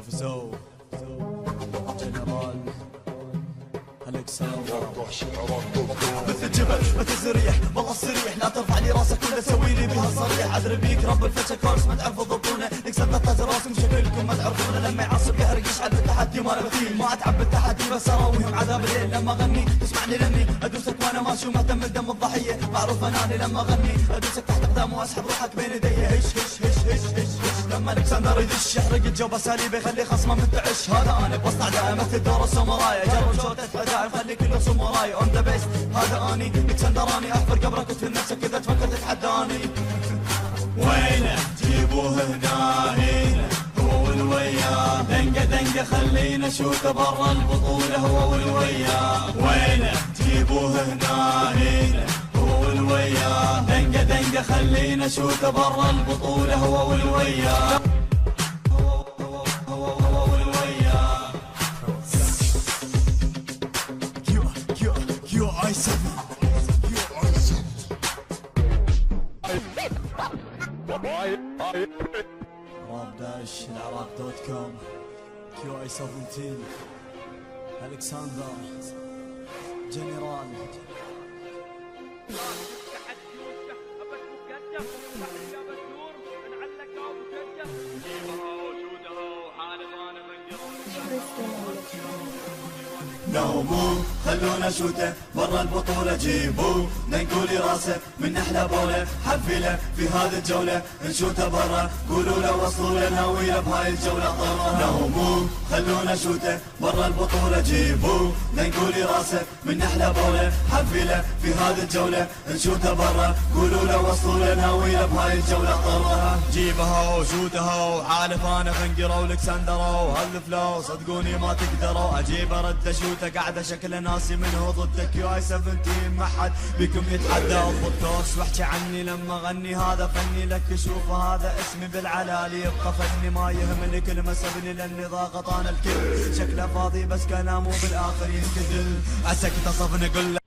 نرفزو جنرال الكسندر. مثل الجبل مثل الريح والله الصريح، لا ترفع لي راسك ولا تسوي لي بها صريح. ادري بيك رب الفتى كورس ما تعرفوا ضبطونه، الكسندر تاج راسكم شكلكم ما تعرفونه. لما يعصب يحرق يشعل بالتحدي ما مثيل، ما اتعب بالتحدي بس اراويهم عذاب الليل. لما اغني تسمعني لاني ادوسك وانا ماشي ومهتم بدم الضحيه، معروف اناني لما اغني ادوسك تحت اقدام واسحب روحك بين يدي. هش هش هش هش هش هش لما الكسندر يدش يحرق الجو باساليبه يخلي خصمه منتعش. هذا انا بوسط اعدائي مثل دور الساموراي، جرب شوتة بدائي خلي كله ساموراي اون ذا بيست. هذا اني الكسندراني احفر قبرك وتفل نفسك اذا تفكر تتحداني. وينه جيبوه هنا هنا هو والوياه، دنقه دنقه خلينا نشوته برا البطوله هو والوياه. وينه جيبوه هنا هنا هو والوياه، دنقه دنقه خلينا نشوته برا البطوله هو والوياه. راب داش العراق دوت كوم كيو اي 17 الكسندر جنرال. نوموا خلونا شوته برا البطولة، جيبوا ننقولي راسه من احلى بولة. حفله في هذه الجولة نشوته برا، قولوا له وصلوا له ناويله بهاي الجولة طرها. نوموا خلونا شوته برا البطولة، جيبوا ننقولي راسه من احلى بولة. حفله في هذه الجولة نشوته برا، قولوا له وصلوا له ناويله بهاي الجولة طرها. جيبها وشوتها وحالف انا فنقروا والكسندروا هالفلو صدقوني ما تقدروا. اجيب ارد شوته قاعده شكل ناسي منه ضدك يو اي 17 ما حد بكم يتحدى. اضبط كورس واحكي عني لما اغني هذا فني لك شوف هذا اسمي بالعلالي يبقى فني ما يهمني كلمه سبني لاني ضاغط انا الكل. شكله فاضي بس كلامه بالاخر ينكدل عساك تصف نقول